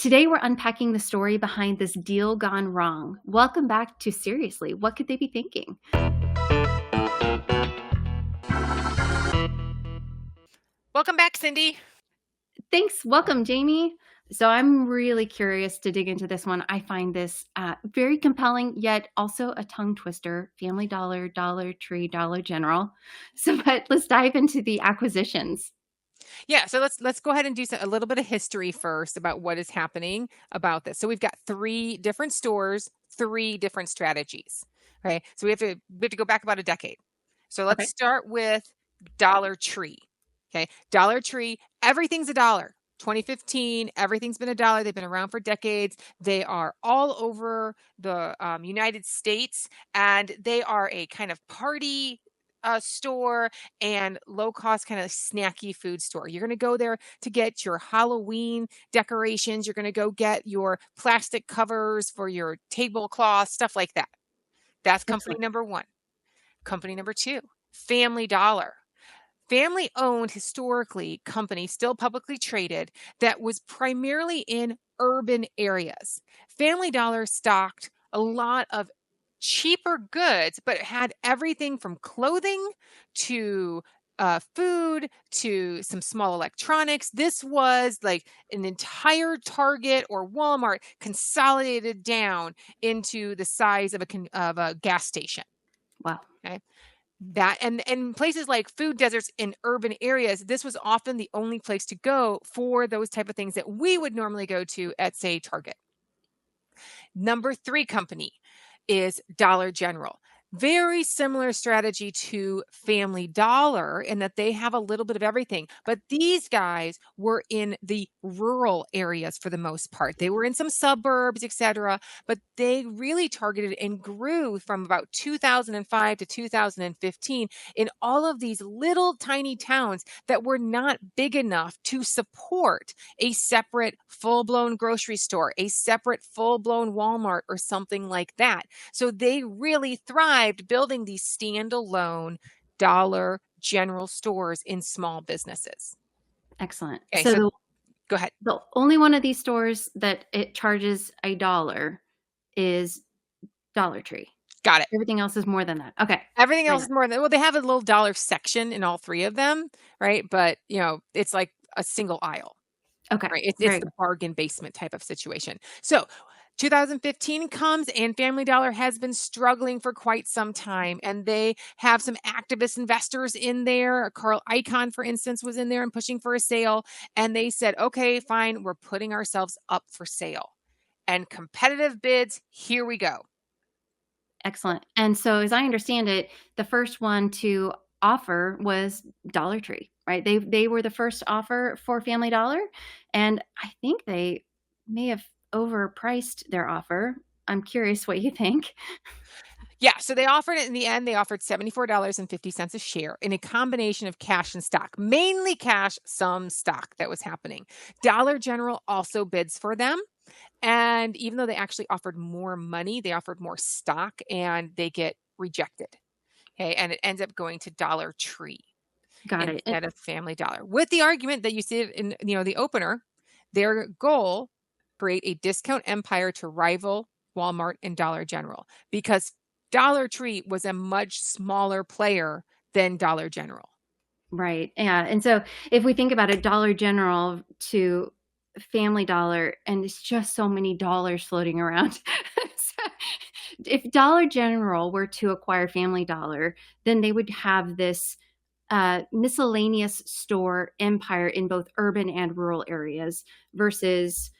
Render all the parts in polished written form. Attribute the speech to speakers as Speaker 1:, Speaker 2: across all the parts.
Speaker 1: Today, we're unpacking the story behind this deal gone wrong. Welcome back to Seriously, What Could They Be Thinking?
Speaker 2: Welcome back, Cindy.
Speaker 1: Thanks. Welcome, Jamie. So, I'm really curious to dig into this one. I find this very compelling, yet also a tongue twister. Family Dollar, Dollar Tree, Dollar General. But let's dive into the acquisitions.
Speaker 2: Yeah, so let's go ahead and do a little bit of history first about what is happening about this. So we've got three different stores, three different strategies. Okay, so we have to go back about a decade. So let's
Speaker 1: Okay.
Speaker 2: start with Dollar Tree. Okay, Dollar Tree, everything's a dollar. 2015, everything's been a dollar. They've been around for decades. They are all over the United States, and they are a kind of party store and low cost kind of snacky food store. You're going to go there to get your Halloween decorations. You're going to go get your plastic covers for your tablecloth, stuff like that. That's company
Speaker 1: Excellent.
Speaker 2: number one. Company number two, Family Dollar. Family owned historically company, still publicly traded, that was primarily in urban areas. Family Dollar stocked a lot of cheaper goods, but it had everything from clothing to food to some small electronics. This was like an entire Target or Walmart consolidated down into the size of a gas station.
Speaker 1: Wow.
Speaker 2: Okay. That and places like food deserts in urban areas, this was often the only place to go for those type of things that we would normally go to at, say, Target. Number three company is Dollar General. Very similar strategy to Family Dollar in that they have a little bit of everything. But these guys were in the rural areas for the most part. They were in some suburbs, etc. But they really targeted and grew from about 2005 to 2015 in all of these little tiny towns that were not big enough to support a separate full blown grocery store, a separate full blown Walmart, or something like that. So they really thrived building these standalone Dollar General stores in small businesses.
Speaker 1: Excellent.
Speaker 2: Okay,
Speaker 1: So,
Speaker 2: so
Speaker 1: the,
Speaker 2: go ahead.
Speaker 1: the only one of these stores that it charges a dollar is Dollar Tree.
Speaker 2: Got it.
Speaker 1: Everything else is more than that. Okay.
Speaker 2: Everything
Speaker 1: I
Speaker 2: else
Speaker 1: know.
Speaker 2: is more than, well, they have a little dollar section in all three of them, right? But, it's like a single aisle.
Speaker 1: Okay.
Speaker 2: Right, it's
Speaker 1: Very
Speaker 2: the
Speaker 1: good.
Speaker 2: bargain basement type of situation. So, 2015 comes and Family Dollar has been struggling for quite some time, and they have some activist investors in there. Carl Icahn, for instance, was in there and pushing for a sale, and they said, "Okay, fine, we're putting ourselves up for sale." And competitive bids, here we go.
Speaker 1: Excellent. And so, as I understand it, the first one to offer was Dollar Tree, right? They were the first offer for Family Dollar, and I think they may have overpriced their offer. I'm curious what you think.
Speaker 2: Yeah, so they offered it in the end. They offered $74.50 a share in a combination of cash and stock, mainly cash, some stock that was happening. Dollar General also bids for them. And even though they actually offered more money, they offered more stock and they get rejected. Okay. And it ends up going to Dollar Tree
Speaker 1: Got it.
Speaker 2: instead of Family Dollar with the argument that you see it in, the opener, their goal, create a discount empire to rival Walmart and Dollar General because Dollar Tree was a much smaller player than Dollar General.
Speaker 1: Right. Yeah. And so if we think about it, Dollar General to Family Dollar, and it's just so many dollars floating around. So if Dollar General were to acquire Family Dollar, then they would have this miscellaneous store empire in both urban and rural areas versus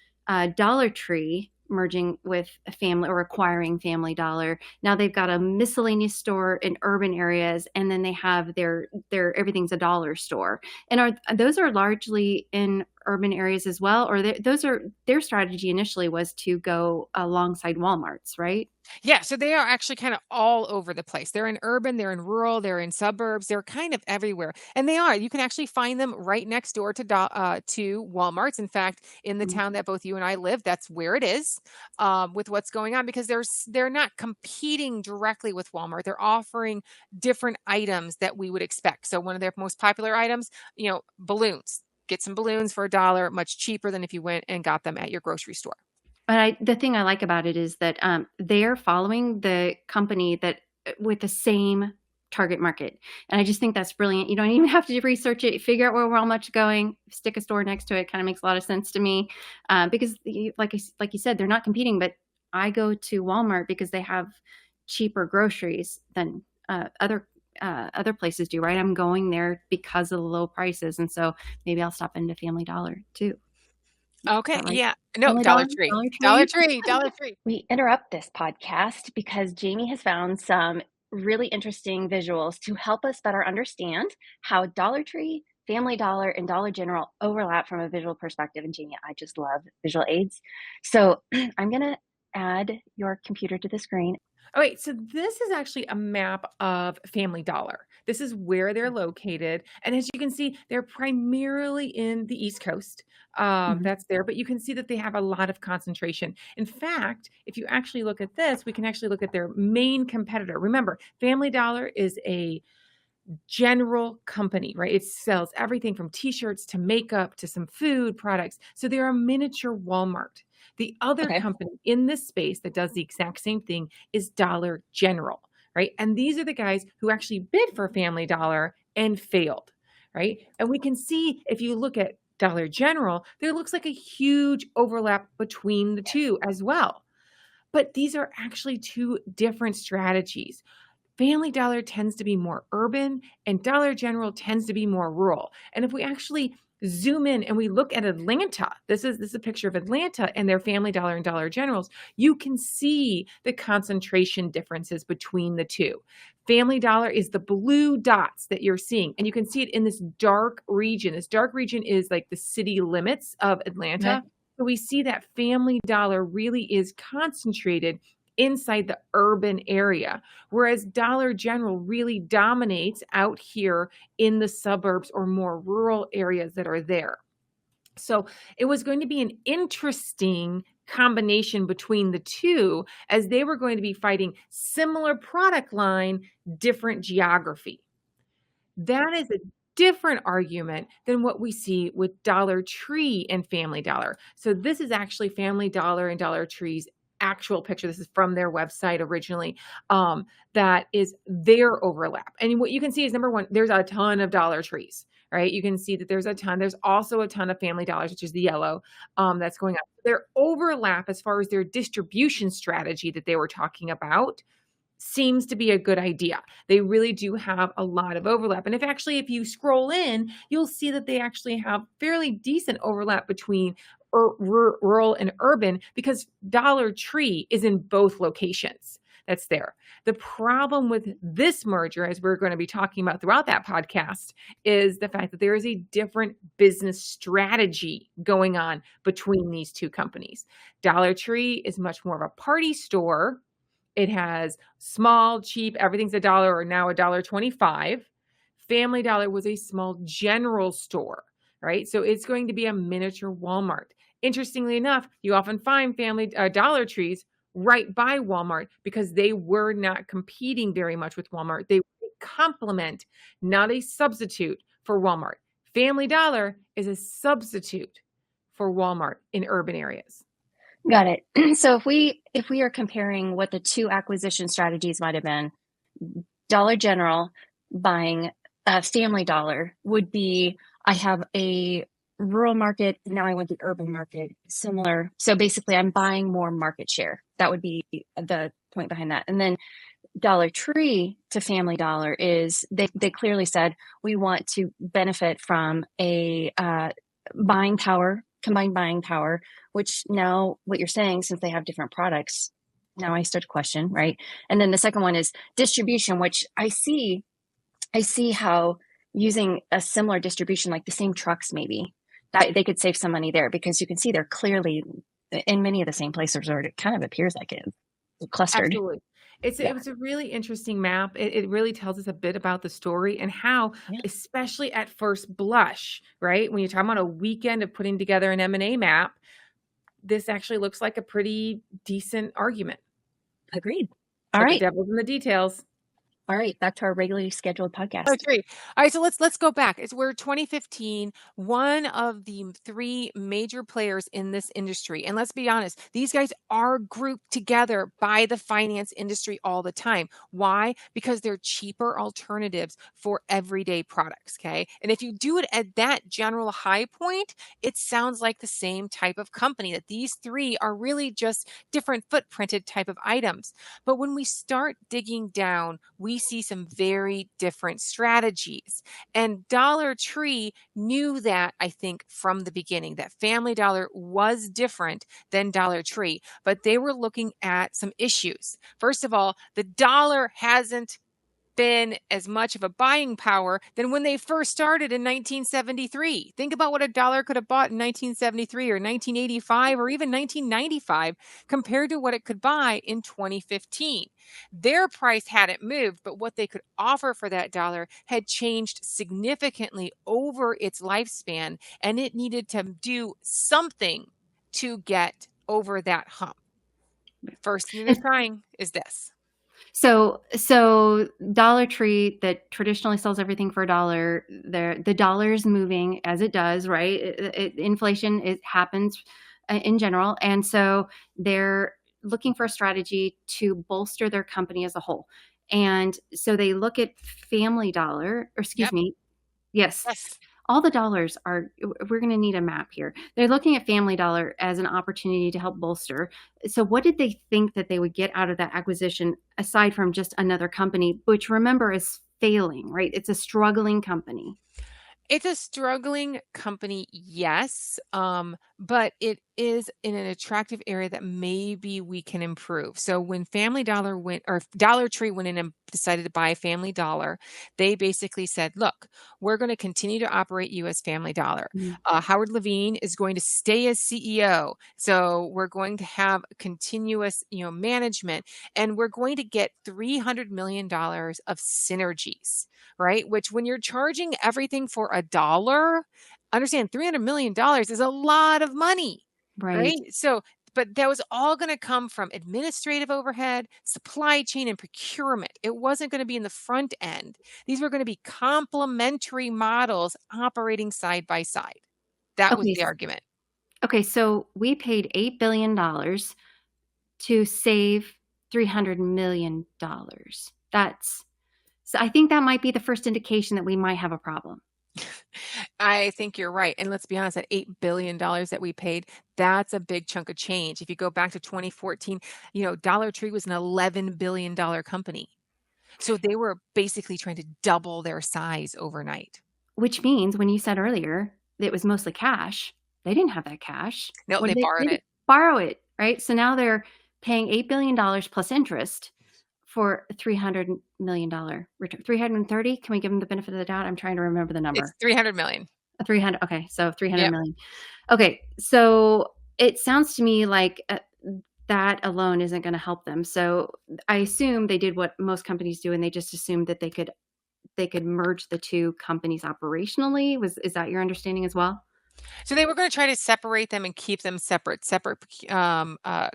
Speaker 1: Dollar Tree merging with a family or acquiring Family Dollar. Now they've got a miscellaneous store in urban areas, and then they have their everything's a dollar store. And are those are largely in urban areas as well, or those are their strategy initially was to go alongside Walmart's, right?
Speaker 2: Yeah, so they are actually kind of all over the place. They're in urban, they're in rural, they're in suburbs, they're kind of everywhere. And they are. You can actually find them right next door to Walmart's. In fact, in the
Speaker 1: Mhm.
Speaker 2: town that both you and I live, that's where it is with what's going on because they're not competing directly with Walmart. They're offering different items that we would expect. So one of their most popular items, balloons. get some balloons for $1, much cheaper than if you went and got them at your grocery store.
Speaker 1: But the thing I like about it is that they're following the company that with the same target market. And I just think that's brilliant. You don't even have to research it, figure out where we're all much going, stick a store next to it. Kind of makes a lot of sense to me because like you said, they're not competing, but I go to Walmart because they have cheaper groceries than other places do, right? I'm going there because of the low prices. And so maybe I'll stop into Family Dollar too.
Speaker 2: Okay,
Speaker 1: Right?
Speaker 2: yeah. No,
Speaker 1: Family
Speaker 2: Dollar
Speaker 1: Dollar?
Speaker 2: Tree.
Speaker 1: Dollar
Speaker 2: Dollar
Speaker 1: Tree?
Speaker 2: Tree, Dollar Tree.
Speaker 3: We interrupt this podcast because Jamie has found some really interesting visuals to help us better understand how Dollar Tree, Family Dollar, and Dollar General overlap from a visual perspective. And Jamie, I just love visual aids. So I'm going to add your computer to the screen.
Speaker 2: All right, so this is actually a map of Family Dollar. This is where they're located. And as you can see, they're primarily in the East Coast. That's there, but you can see that they have a lot of concentration. In fact, if you actually look at this, we can actually look at their main competitor. Remember, Family Dollar is a general company, right? It sells everything from t-shirts to makeup to some food products. So they're a miniature Walmart. The other company in this space that does the exact same thing is Dollar General, right? And these are the guys who actually bid for Family Dollar and failed, right? And we can see if you look at Dollar General, there looks like a huge overlap between the two as well. But these are actually two different strategies. Family Dollar tends to be more urban and Dollar General tends to be more rural. And if we actually zoom in and we look at Atlanta, this is a picture of Atlanta and their Family Dollar and Dollar Generals, you can see the concentration differences between the two. Family Dollar is the blue dots that you're seeing, and you can see it in this dark region. This dark region is like the city limits of Atlanta. So we see that Family Dollar really is concentrated inside the urban area, whereas Dollar General really dominates out here in the suburbs or more rural areas that are there. So it was going to be an interesting combination between the two, as they were going to be fighting similar product line, different geography. That is a different argument than what we see with Dollar Tree and Family Dollar. So this is actually Family Dollar and Dollar Tree's actual picture. This is from their website originally. That is their overlap. And what you can see is, number one, there's a ton of Dollar Trees, right? You can see that there's a ton. There's also a ton of Family Dollars, which is the yellow that's going up. Their overlap as far as their distribution strategy that they were talking about seems to be a good idea. They really do have a lot of overlap. And if you scroll in, you'll see that they actually have fairly decent overlap between rural and urban, because Dollar Tree is in both locations. That's there. The problem with this merger, as we're going to be talking about throughout that podcast, is the fact that there is a different business strategy going on between these two companies. Dollar Tree is much more of a party store. It has small, cheap, everything's $1 or now $1.25. Family Dollar was a small general store, right? So it's going to be a miniature Walmart. Interestingly enough, you often find Dollar Trees right by Walmart because they were not competing very much with Walmart. They complement, not a substitute for Walmart. Family Dollar is a substitute for Walmart in urban areas.
Speaker 3: Got it. So if we are comparing what the two acquisition strategies might have been, Dollar General buying Family Dollar would be, I have a rural market, now I want the urban market, similar. So basically I'm buying more market share. That would be the point behind that. And then Dollar Tree to Family Dollar is they clearly said we want to benefit from a buying power, combined buying power, which now what you're saying, since they have different products, now I start to question, right? And then the second one is distribution, which I see how using a similar distribution, like the same trucks maybe, that they could save some money there, because you can see they're clearly in many of the same places, or it kind of appears like it clustered.
Speaker 2: Absolutely. It was a really interesting map. It really tells us a bit about the story and how, especially at first blush, right? When you're talking about a weekend of putting together an M&A map, this actually looks like a pretty decent argument.
Speaker 3: Agreed.
Speaker 2: But
Speaker 3: All right.
Speaker 2: the devil's in the details.
Speaker 3: All right, back to our regularly scheduled
Speaker 2: Oh,
Speaker 3: podcast.
Speaker 2: great. All right, so let's go back. We're 2015, one of the three major players in this industry. And let's be honest, these guys are grouped together by the finance industry all the time. Why? Because they're cheaper alternatives for everyday products. Okay. And if you do it at that general high point, it sounds like the same type of company, that these three are really just different footprinted type of items. But when we start digging down, we see some very different strategies. And Dollar Tree knew that, I think, from the beginning, that Family Dollar was different than Dollar Tree, but they were looking at some issues. First of all, the dollar hasn't been as much of a buying power than when they first started in 1973. Think about what a dollar could have bought in 1973 or 1985 or even 1995 compared to what it could buy in 2015. Their price hadn't moved, but what they could offer for that dollar had changed significantly over its lifespan, and it needed to do something to get over that hump. First thing they're trying is this.
Speaker 1: So Dollar Tree that traditionally sells everything for a dollar, the dollar is moving as it does, right? Inflation happens in general, and so they're looking for a strategy to bolster their company as a whole. And so they look at Family Dollar, or excuse
Speaker 2: Yep.
Speaker 1: me, yes,
Speaker 2: Yes.
Speaker 1: all the dollars are, we're going to need a map here. They're looking at Family Dollar as an opportunity to help bolster. So what did they think that they would get out of that acquisition aside from just another company, which remember is failing, right? It's a struggling company.
Speaker 2: It's a struggling company, yes, but it is in an attractive area that maybe we can improve. So when Family Dollar went, or Dollar Tree went in and decided to buy Family Dollar, they basically said, "Look, we're going to continue to operate you as Family Dollar.
Speaker 1: Mm.
Speaker 2: Howard Levine is going to stay as CEO, so we're going to have continuous, management, and we're going to get $300 million of synergies." Right? Which, when you're charging everything for a dollar, understand $300 million is a lot of money, right?
Speaker 1: Right.
Speaker 2: So, but that was all going to come from administrative overhead, supply chain, and procurement. It wasn't going to be in the front end. These were going to be complementary models operating side by side. That was
Speaker 1: Okay.
Speaker 2: the argument.
Speaker 1: Okay. So we paid $8 billion to save $300 million. So I think that might be the first indication that we might have a problem.
Speaker 2: I think you're right. And let's be honest, that $8 billion that we paid, that's a big chunk of change. If you go back to 2014, Dollar Tree was an $11 billion company. So they were basically trying to double their size overnight.
Speaker 1: Which means when you said earlier that it was mostly cash, they didn't have that cash.
Speaker 2: No,
Speaker 1: What
Speaker 2: they
Speaker 1: did
Speaker 2: borrowed
Speaker 1: they
Speaker 2: it.
Speaker 1: borrow it, right? So now they're paying $8 billion plus interest for a $300 million return. 330? Can we give them the benefit of the doubt? I'm trying to remember the
Speaker 2: It's
Speaker 1: number.
Speaker 2: 300 million.
Speaker 1: 300. Okay. So 300
Speaker 2: Yep.
Speaker 1: million. Okay. So it sounds to me like that alone isn't going to help them. So I assume they did what most companies do, and they just assumed that they could merge the two companies operationally. Is that your understanding as well?
Speaker 2: So they were going to try to separate them and keep them separate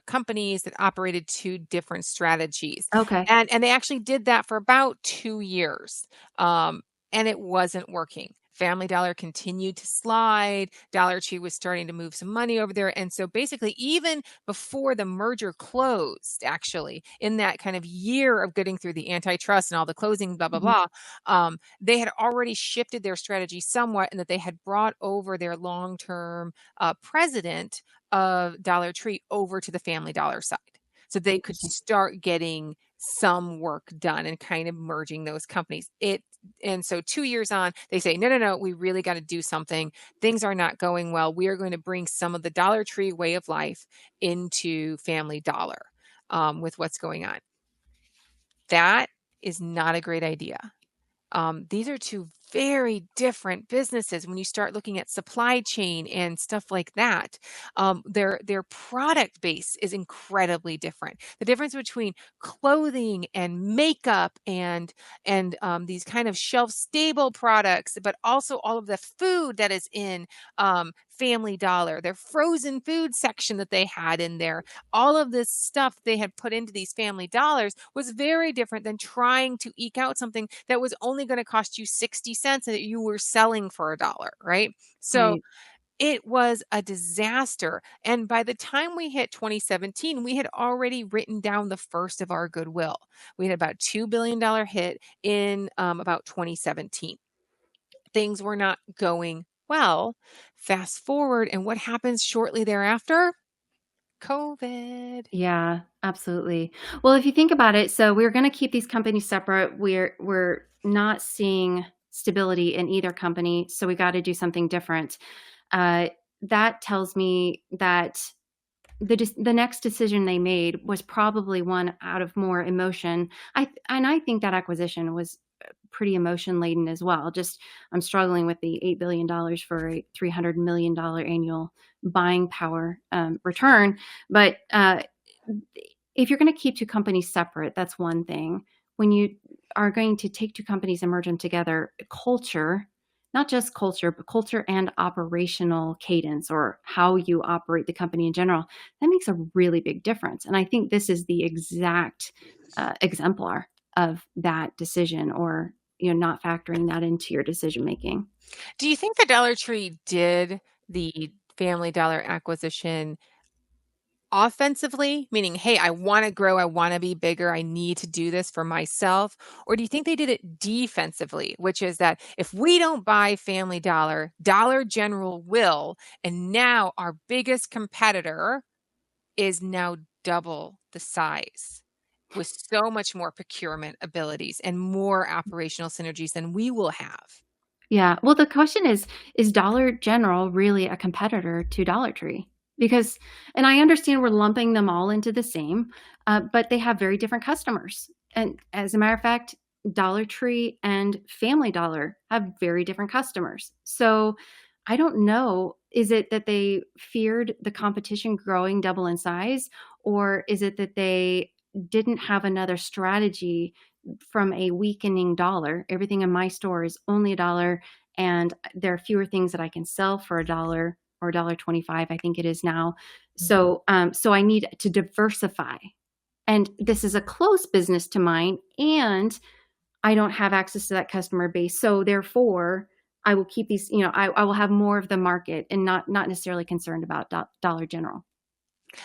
Speaker 2: companies that operated two different strategies.
Speaker 1: Okay.
Speaker 2: And they actually did that for about 2 years. And it wasn't working. Family Dollar continued to slide. Dollar Tree was starting to move some money over there. And so basically, even before the merger closed, actually, in that kind of year of getting through the antitrust and all the closing, blah, blah,
Speaker 1: Mhm.
Speaker 2: blah, they had already shifted their strategy somewhat, and that they had brought over their long-term president of Dollar Tree over to the Family Dollar side, so they could
Speaker 1: Interesting.
Speaker 2: start getting some work done and kind of merging those companies. And so 2 years on, they say, no, no, no, we really got to do something. Things are not going well. We are going to bring some of the Dollar Tree way of life into Family Dollar with what's going on. That is not a great idea. These are two very different businesses when you start looking at supply chain and stuff like that. Their product base is incredibly different. The difference between clothing and makeup and these kind of shelf stable products, but also all of the food that is in Family Dollar, their frozen food section that they had in there, all of this stuff they had put into these Family Dollars was very different than trying to eke out something that was only going to cost you 60 cents and that you were selling for a dollar, right? So
Speaker 1: Right.
Speaker 2: it was a disaster. And by the time we hit 2017, we had already written down the first of our goodwill. We had about $2 billion hit in about 2017. Things were not going well. Fast forward, and what happens shortly thereafter? COVID.
Speaker 1: Yeah, absolutely. Well, if you think about it, so we're going to keep these companies separate. We're not seeing stability in either company, so we got to do something different. Uh, that tells me that the next decision they made was probably one out of more emotion. I think that acquisition was pretty emotion laden as well. Just I'm struggling with the $8 billion for a $300 million annual buying power return. But if you're going to keep two companies separate, that's one thing. When you are going to take two companies and merge them together, culture, not just culture, but culture and operational cadence, or how you operate the company in general, that makes a really big difference. And I think this is the exact exemplar of that decision, or not factoring that into your decision making.
Speaker 2: Do you think the Dollar Tree did the Family Dollar acquisition offensively, meaning, hey, I want to grow, I want to be bigger, I need to do this for myself? Or do you think they did it defensively, which is that if we don't buy Family Dollar, Dollar General will, and now our biggest competitor is now double the size with so much more procurement abilities and more operational synergies than we will have?
Speaker 1: Yeah. Well, the question is Dollar General really a competitor to Dollar Tree? Because, and I understand we're lumping them all into the same, but they have very different customers. And as a matter of fact, Dollar Tree and Family Dollar have very different customers. So I don't know. Is it that they feared the competition growing double in size, or is it that they didn't have another strategy from a weakening dollar? Everything in my store is only a dollar, and there are fewer things that I can sell for a dollar or $1.25, I think it is now. So I need to diversify. And this is a close business to mine, and I don't have access to that customer base. So therefore, I will keep these, I will have more of the market and not necessarily concerned about Dollar General.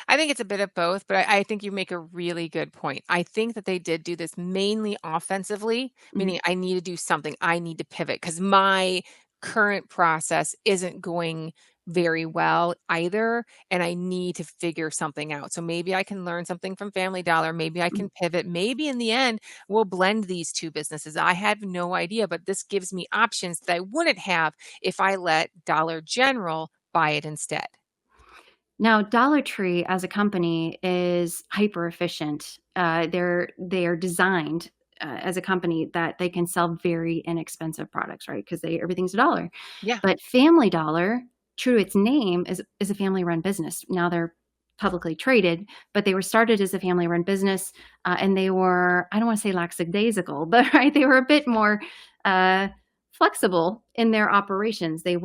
Speaker 2: I think it's a bit of both, but I think you make a really good point. I think that they did do this mainly offensively,
Speaker 1: Mhm.
Speaker 2: meaning I need to do something. I need to pivot because my current process isn't going very well either, and I need to figure something out. So maybe I can learn something from Family Dollar. Maybe I
Speaker 1: Mhm.
Speaker 2: can pivot. Maybe in the end, we'll blend these two businesses. I have no idea, but this gives me options that I wouldn't have if I let Dollar General buy it instead.
Speaker 1: Now, Dollar Tree as a company is hyper efficient. They are designed as a company that they can sell very inexpensive products, right? Because they everything's a dollar.
Speaker 2: Yeah.
Speaker 1: But Family Dollar, true to its name, is a family run business. Now they're publicly traded, but they were started as a family run business, and they were, I don't want to say lackadaisical, but right, they were a bit more uh, flexible in their operations. They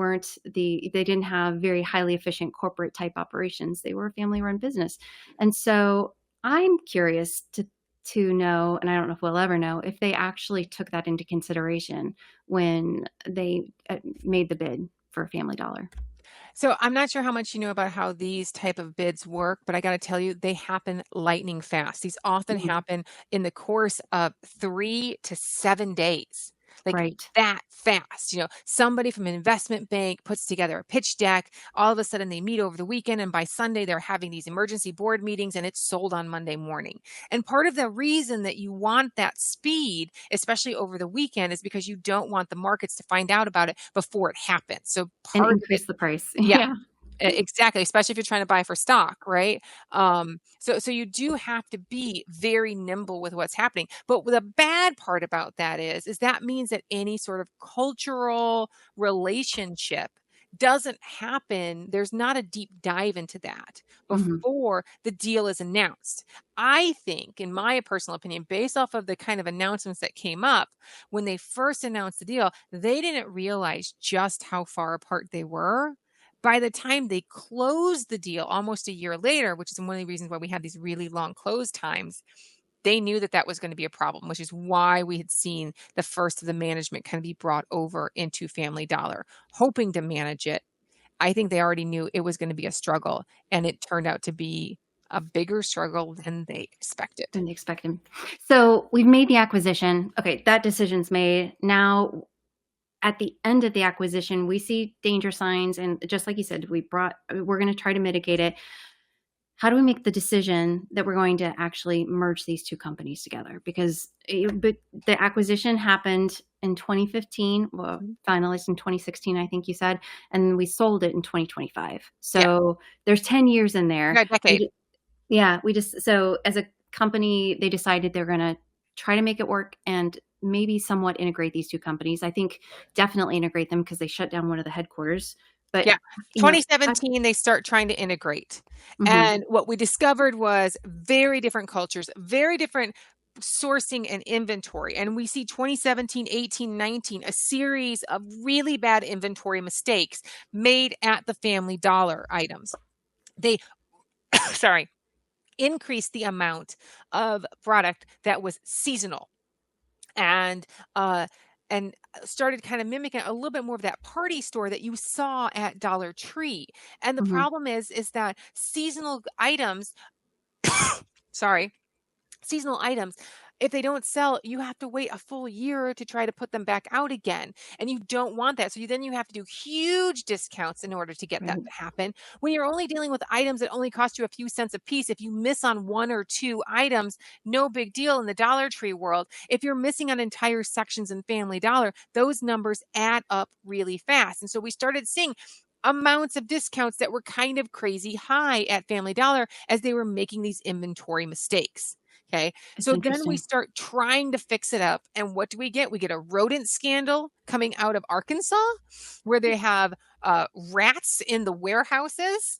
Speaker 1: didn't have very highly efficient corporate type operations. They were a family run business. And so I'm curious to know, and I don't know if we'll ever know, if they actually took that into consideration when they made the bid for Family Dollar.
Speaker 2: So I'm not sure how much you know about how these type of bids work, but I got to tell you, they happen lightning fast. These often
Speaker 1: Mhm.
Speaker 2: happen in the course of 3 to 7 days, like
Speaker 1: Right.
Speaker 2: that fast. Somebody from an investment bank puts together a pitch deck. All of a sudden, they meet over the weekend, and by Sunday, they're having these emergency board meetings, and it's sold on Monday morning. And part of the reason that you want that speed, especially over the weekend, is because you don't want the markets to find out about it before it happens. So
Speaker 1: And
Speaker 2: part of it,
Speaker 1: increase the price.
Speaker 2: yeah,
Speaker 1: Yeah.
Speaker 2: exactly, especially if you're trying to buy for stock, right? So you do have to be very nimble with what's happening. But the bad part about that is that means that any sort of cultural relationship doesn't happen. There's not a deep dive into that
Speaker 1: Mhm.
Speaker 2: before the deal is announced. I think, in my personal opinion, based off of the kind of announcements that came up when they first announced the deal, they didn't realize just how far apart they were, By the time they closed the deal almost a year later, which is one of the reasons why we had these really long close times, they knew that that was going to be a problem, which is why we had seen the first of the management kind of be brought over into Family Dollar, hoping to manage it. I think they already knew it was going to be a struggle, and it turned out to be a bigger struggle than they expected.
Speaker 1: Didn't expect him. So we've made the acquisition. Okay, that decision's made. Now, at the end of the acquisition, we see danger signs, and just like you said, we're going to try to mitigate it. How do we make the decision that we're going to actually merge these two companies together? Because the acquisition happened in 2015, well, finalized in 2016, I think you said, and we sold it in 2025. So there's 10 years in there.
Speaker 2: A decade.
Speaker 1: So as a company, they decided they're going to try to make it work and maybe somewhat integrate these two companies. I think definitely integrate them because they shut down one of the headquarters. But
Speaker 2: yeah, 2017, they start trying to integrate. Mm-hmm. And what we discovered was very different cultures, very different sourcing and inventory. And we see 2017, 18, 19, a series of really bad inventory mistakes made at the Family Dollar items. They, increased the amount of product that was seasonal. And started kind of mimicking a little bit more of that party store that you saw at Dollar Tree. And the problem is that seasonal items, seasonal items, if they don't sell, you have to wait a full year to try to put them back out again. And you don't want that. So then you have to do huge discounts in order to get that to happen. When you're only dealing with items that only cost you a few cents a piece, if you miss on one or two items, no big deal in the Dollar Tree world. If you're missing on entire sections in Family Dollar, those numbers add up really fast. And so we started seeing amounts of discounts that were kind of crazy high at Family Dollar as they were making these inventory mistakes. Okay. So then we start trying to fix it up. And what do we get? We get a rodent scandal coming out of Arkansas where they have rats in the warehouses.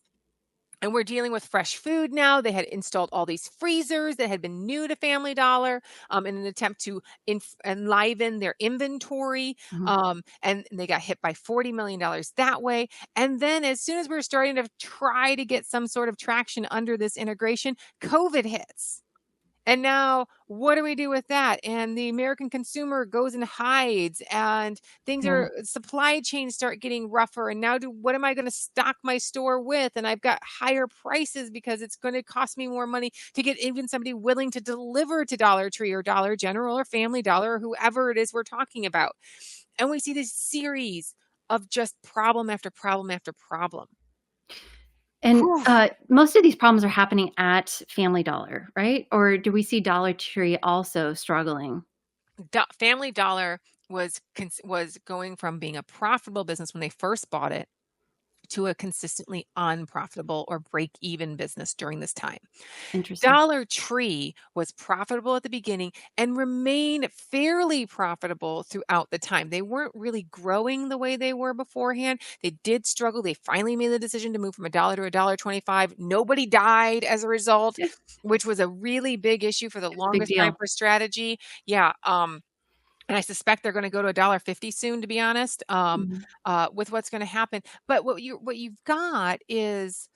Speaker 2: And we're dealing with fresh food now. They had installed all these freezers that had been new to Family Dollar in an attempt to enliven their inventory. And they got hit by $40 million that way. And then as soon as we're starting to try to get some sort of traction under this integration, COVID hits. And now what do we do with that? And the American consumer goes and hides and supply chains start getting rougher. And now what am I going to stock my store with? And I've got higher prices because it's going to cost me more money to get even somebody willing to deliver to Dollar Tree or Dollar General or Family Dollar or whoever it is we're talking about. And we see this series of just problem after problem after problem.
Speaker 1: And most of these problems are happening at Family Dollar, right? Or do we see Dollar Tree also struggling?
Speaker 2: Family Dollar was going from being a profitable business when they first bought it to a consistently unprofitable or break-even business during this time.
Speaker 1: Interesting.
Speaker 2: Dollar Tree was profitable at the beginning and remained fairly profitable throughout the time. They weren't really growing the way they were beforehand. They did struggle. They finally made the decision to move from $1 to $1.25. Nobody died as a result, which was a really big issue for the longest time for strategy. Yeah. And I suspect they're going to go to $1.50 soon, to be honest, with what's going to happen. But what you've got is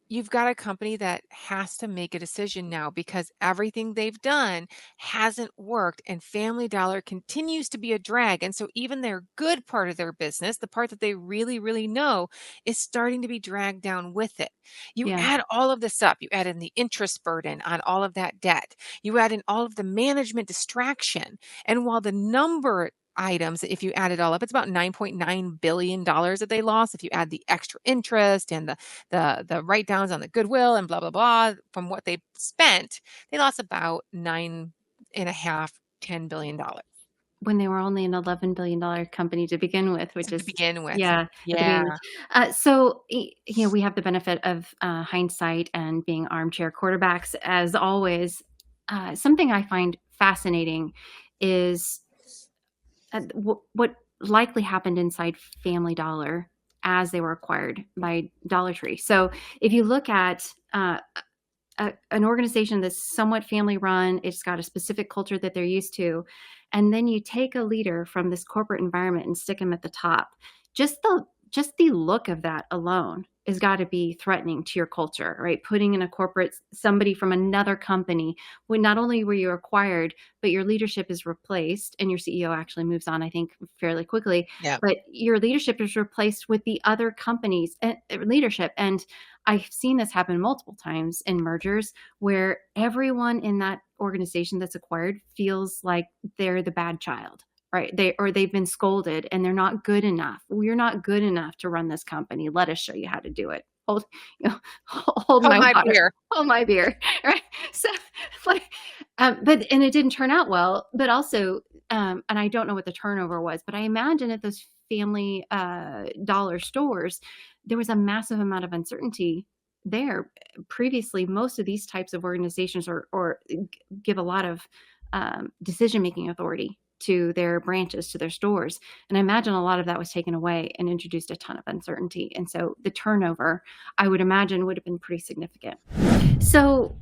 Speaker 2: you've got a company that has to make a decision now because everything they've done hasn't worked and Family Dollar continues to be a drag. And so even their good part of their business, the part that they really, really know, is starting to be dragged down with it. You add all of this up. You add in the interest burden on all of that debt. You add in all of the management distraction. And while the number items, if you add it all up, it's about $9.9 billion that they lost. If you add the extra interest and the write downs on the goodwill and blah, blah, blah, from what they spent, they lost about $10 billion.
Speaker 1: When they were only an $11 billion company to begin with,
Speaker 2: Yeah.
Speaker 1: So, we have the benefit of hindsight and being armchair quarterbacks as always. Something I find fascinating is what likely happened inside Family Dollar as they were acquired by Dollar Tree. So if you look at an organization that's somewhat family run, it's got a specific culture that they're used to, and then you take a leader from this corporate environment and stick him at the top, just just the look of that alone has got to be threatening to your culture, right? Putting in a corporate, somebody from another company, when not only were you acquired, but your leadership is replaced and your CEO actually moves on, I think, fairly quickly.
Speaker 2: Yeah.
Speaker 1: But your leadership is replaced with the other company's leadership. And I've seen this happen multiple times in mergers where everyone in that organization that's acquired feels like they're the bad child, right? They've been scolded and they're not good enough. You're not good enough to run this company. Let us show you how to do it. Hold, hold my water.
Speaker 2: beer.
Speaker 1: Hold my beer. Right. So like, and it didn't turn out well, but also, and I don't know what the turnover was, but I imagine at those family dollar stores, there was a massive amount of uncertainty there. Previously, most of these types of organizations or give a lot of decision-making authority to their branches, to their stores. And I imagine a lot of that was taken away and introduced a ton of uncertainty. And so the turnover, I would imagine, would have been pretty significant. So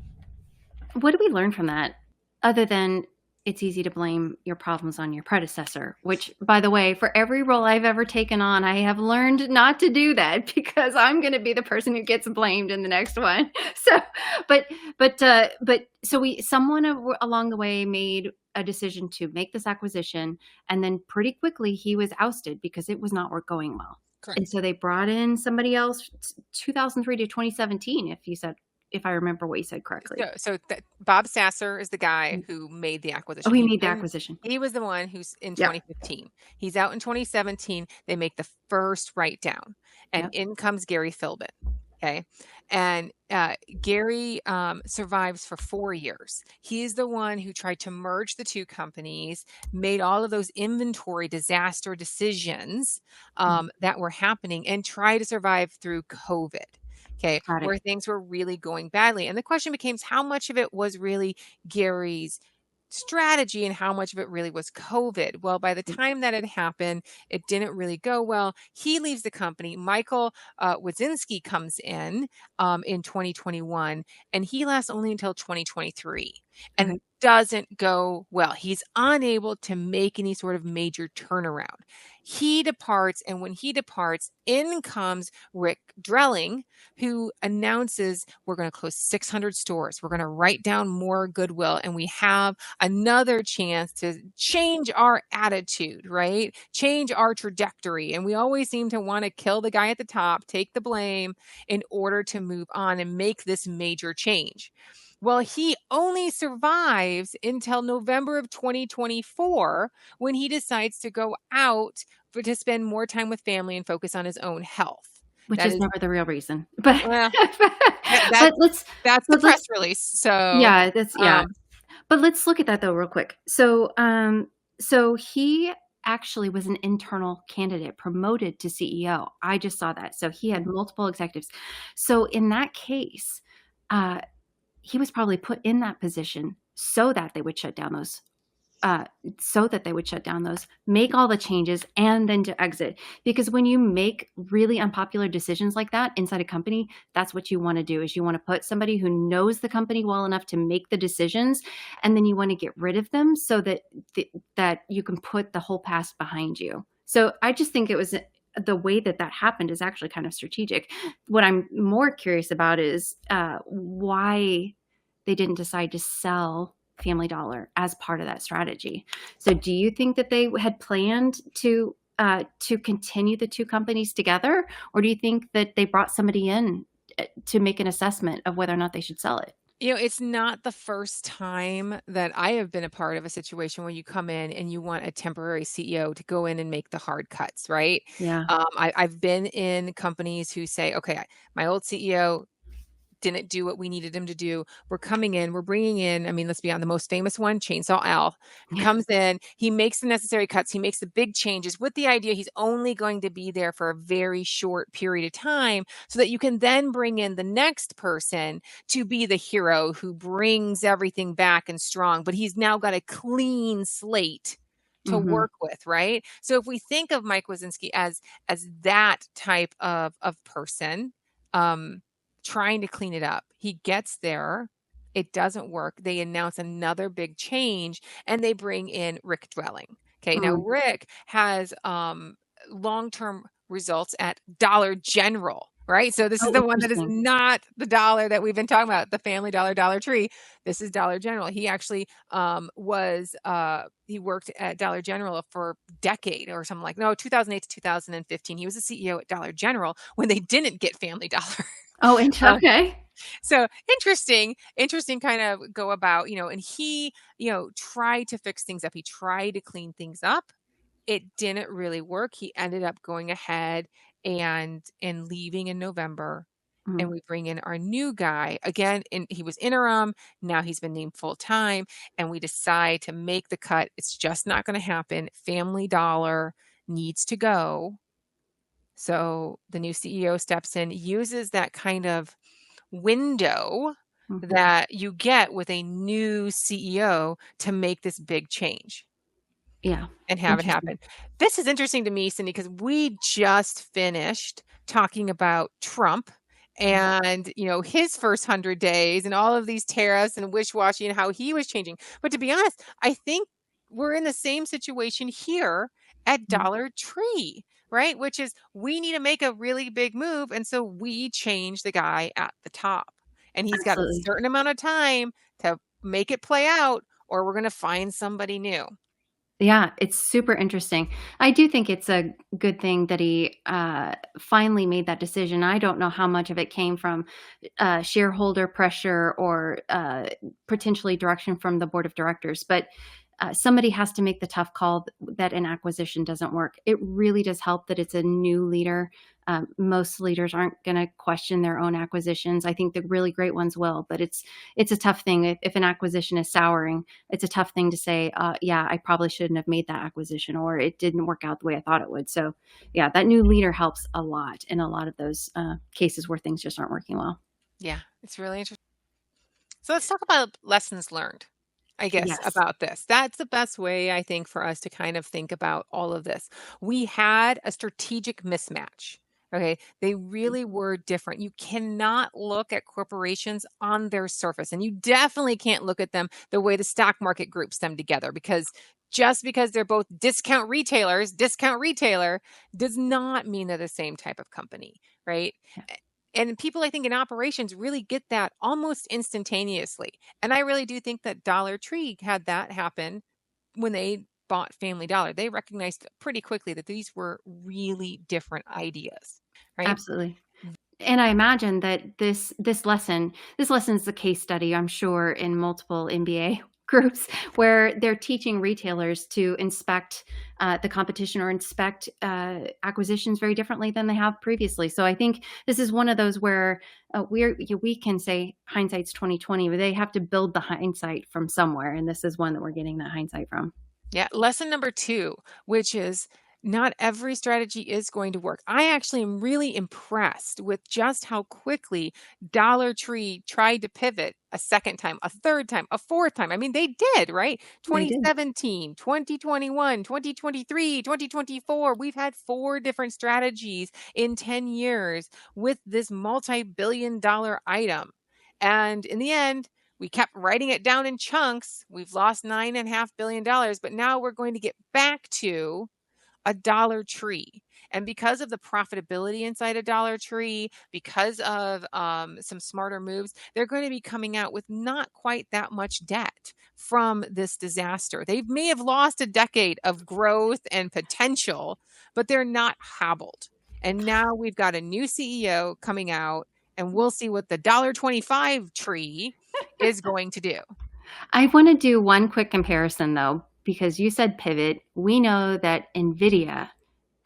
Speaker 1: what do we learn from that other than it's easy to blame your problems on your predecessor, which, by the way, for every role I've ever taken on, I have learned not to do that because I'm going to be the person who gets blamed in the next one. So, someone along the way made a decision to make this acquisition, and then pretty quickly he was ousted because it was not going well.
Speaker 2: Correct.
Speaker 1: And so they brought in somebody else, 2003 to 2017, if I remember what you said correctly.
Speaker 2: So Bob Sasser is the guy who made the acquisition.
Speaker 1: Oh, he made the acquisition.
Speaker 2: He was the one who's in 2015. He's out in 2017. They make the first write down, and in comes Gary Philbin. Okay. And Gary survives for 4 years. He is the one who tried to merge the two companies, made all of those inventory disaster decisions that were happening, and tried to survive through COVID. Okay, where things were really going badly. And the question becomes, how much of it was really Gary's strategy and how much of it really was COVID? Well, by the time that had happened, it didn't really go well. He leaves the company. Michael Wazinski comes in 2021, and he lasts only until 2023. And it doesn't go well. He's unable to make any sort of major turnaround. He departs, and when he departs, in comes Rick Drelling, who announces, we're going to close 600 stores. We're going to write down more goodwill, and we have another chance to change our attitude, right? Change our trajectory. And we always seem to want to kill the guy at the top, take the blame in order to move on and make this major change. Well, he only survives until November of 2024 when he decides to go out to spend more time with family and focus on his own health.
Speaker 1: Which is never the real reason. But,
Speaker 2: well,
Speaker 1: that's
Speaker 2: the press release. So
Speaker 1: yeah, but let's look at that though real quick. So he actually was an internal candidate promoted to CEO. I just saw that. So he had multiple executives. So in that case, he was probably put in that position so that they would shut down those, make all the changes, and then to exit. Because when you make really unpopular decisions like that inside a company, that's what you want to do, is you want to put somebody who knows the company well enough to make the decisions, and then you want to get rid of them so that that you can put the whole past behind you. So I just think it was the way that happened is actually kind of strategic. What I'm more curious about is why they didn't decide to sell Family Dollar as part of that strategy. So do you think that they had planned to continue the two companies together, or do you think that they brought somebody in to make an assessment of whether or not they should sell it?
Speaker 2: You know, it's not the first time that I have been a part of a situation where you come in and you want a temporary CEO to go in and make the hard cuts, right?
Speaker 1: Yeah.
Speaker 2: I've been in companies who say, okay, my old CEO didn't do what we needed him to do. We're coming in, we're bringing in, I mean, let's be honest, the most famous one, Chainsaw Al, comes in, he makes the necessary cuts, he makes the big changes with the idea he's only going to be there for a very short period of time so that you can then bring in the next person to be the hero who brings everything back and strong, but he's now got a clean slate to work with, right? So if we think of Mike Wazinski as that type of person, trying to clean it up. He gets there. It doesn't work. They announce another big change and they bring in Rick Drelling. Okay. Now Rick has long-term results at Dollar General, right? So this is
Speaker 1: Oh,
Speaker 2: the one that is
Speaker 1: interesting.
Speaker 2: not the dollar that we've been talking about, the Family Dollar, Dollar Tree. This is Dollar General. He actually he worked at Dollar General for a decade or something, like, no, 2008 to 2015. He was a CEO at Dollar General when they didn't get Family Dollar.
Speaker 1: Oh,
Speaker 2: Uh,
Speaker 1: okay.
Speaker 2: so interesting kind of go about, and he, tried to fix things up. He tried to clean things up. It didn't really work. He ended up going ahead and leaving in November. And
Speaker 1: Mhm.
Speaker 2: we bring in our new guy again, and he was interim. Now he's been named full time, and we decide to make the cut. It's just not going to happen. Family Dollar needs to go. So the new CEO steps in, uses that kind of window
Speaker 1: Mhm.
Speaker 2: that you get with a new CEO to make this big change
Speaker 1: Yeah.
Speaker 2: and have it
Speaker 1: Interesting.
Speaker 2: happen. This is interesting to me, Cindy, because we just finished talking about Trump and his first 100 days and all of these tariffs and wish-washy and how he was changing. But to be honest, I think we're in the same situation here at
Speaker 1: Mhm.
Speaker 2: Dollar Tree, right? Which is, we need to make a really big move, and so we change the guy at the top. And he's got a
Speaker 1: Absolutely.
Speaker 2: certain amount of time to make it play out, or we're going to find somebody new.
Speaker 1: Yeah, it's super interesting. I do think it's a good thing that he finally made that decision. I don't know how much of it came from shareholder pressure or potentially direction from the board of directors, but somebody has to make the tough call that an acquisition doesn't work. It really does help that it's a new leader. Most leaders aren't going to question their own acquisitions. I think the really great ones will, but it's a tough thing if an acquisition is souring. It's a tough thing to say, yeah, I probably shouldn't have made that acquisition, or it didn't work out the way I thought it would. So, yeah, that new leader helps a lot in a lot of those cases where things just aren't working well.
Speaker 2: Yeah, it's really interesting. So let's talk about lessons learned, I guess,
Speaker 1: Yes.
Speaker 2: about this. That's the best way, I think, for us to kind of think about all of this. We had a strategic mismatch. Okay. They really were different. You cannot look at corporations on their surface, and you definitely can't look at them the way the stock market groups them together, because just because they're both discount retailer does not mean they're the same type of company, right?
Speaker 1: Yeah.
Speaker 2: And people, I think, in operations really get that almost instantaneously. And I really do think that Dollar Tree had that happen when they bought Family Dollar. They recognized pretty quickly that these were really different ideas, right?
Speaker 1: Absolutely. And I imagine that this lesson's a case study, I'm sure, in multiple MBA groups where they're teaching retailers to inspect the competition or inspect acquisitions very differently than they have previously. So I think this is one of those where we can say hindsight's 2020, but they have to build the hindsight from somewhere, and this is one that we're getting that hindsight from.
Speaker 2: Yeah. Lesson number 2, which is, not every strategy is going to work. I actually am really impressed with just how quickly Dollar Tree tried to pivot a second time, a third time, a fourth time. I mean, they did, right?
Speaker 1: They did.
Speaker 2: 2017, 2021, 2023, 2024. We've had 4 different strategies in 10 years with this multi-billion dollar item. And in the end, we kept writing it down in chunks. We've lost $9.5 billion, but now we're going to get back to a Dollar Tree. And because of the profitability inside a Dollar Tree, because of some smarter moves, they're going to be coming out with not quite that much debt from this disaster. They may have lost a decade of growth and potential, but they're not hobbled. And now we've got a new CEO coming out, and we'll see what the $1.25 tree is going to do.
Speaker 1: I want to do one quick comparison though, because you said pivot. We know that NVIDIA,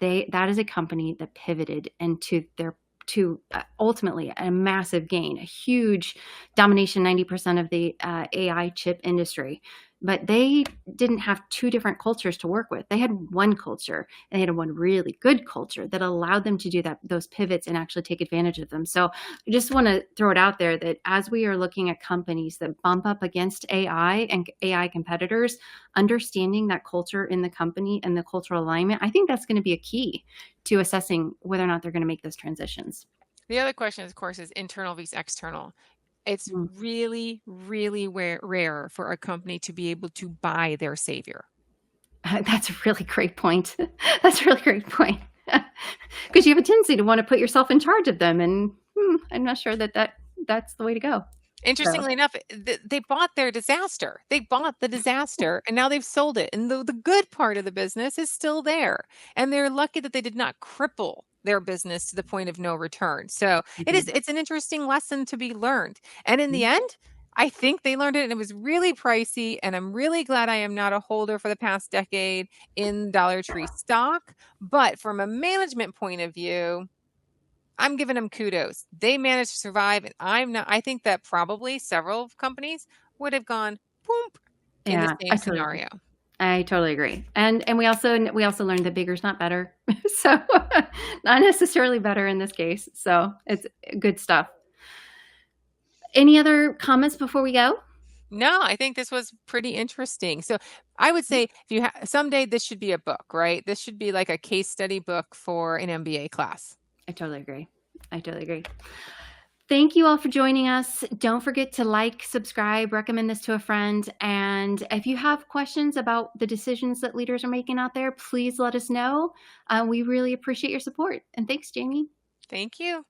Speaker 1: that is a company that pivoted into their to ultimately a massive gain, a huge domination, 90% of the AI chip industry. But they didn't have 2 different cultures to work with. They had one culture, and they had one really good culture that allowed them to do those pivots and actually take advantage of them. So I just want to throw it out there that as we are looking at companies that bump up against AI and AI competitors, understanding that culture in the company and the cultural alignment, I think that's going to be a key to assessing whether or not they're going to make those transitions.
Speaker 2: The other question, of course, is internal versus external. It's
Speaker 1: Mm.
Speaker 2: really, really rare for a company to be able to buy their savior.
Speaker 1: That's a really great point. That's a really great point. because you have a tendency to want to put yourself in charge of them, and I'm not sure that's the way to go.
Speaker 2: Interestingly enough, they bought their disaster. They bought the disaster and now they've sold it. And the good part of the business is still there. And they're lucky that they did not cripple their business to the point of no return. So it's an interesting lesson to be learned. And in the end, I think they learned it and it was really pricey. And I'm really glad I am not a holder for the past decade in Dollar Tree stock. But from a management point of view, I'm giving them kudos. They managed to survive, and I think that probably several companies would have gone boom in the same scenario.
Speaker 1: I totally agree. And we also learned that bigger's not better. So not necessarily better in this case. So it's good stuff. Any other comments before we go?
Speaker 2: No, I think this was pretty interesting. So I would say if you someday this should be a book, right? This should be like a case study book for an MBA class.
Speaker 1: I totally agree. Thank you all for joining us. Don't forget to like, subscribe, recommend this to a friend. And if you have questions about the decisions that leaders are making out there, please let us know. We really appreciate your support. And thanks, Jamie.
Speaker 2: Thank you.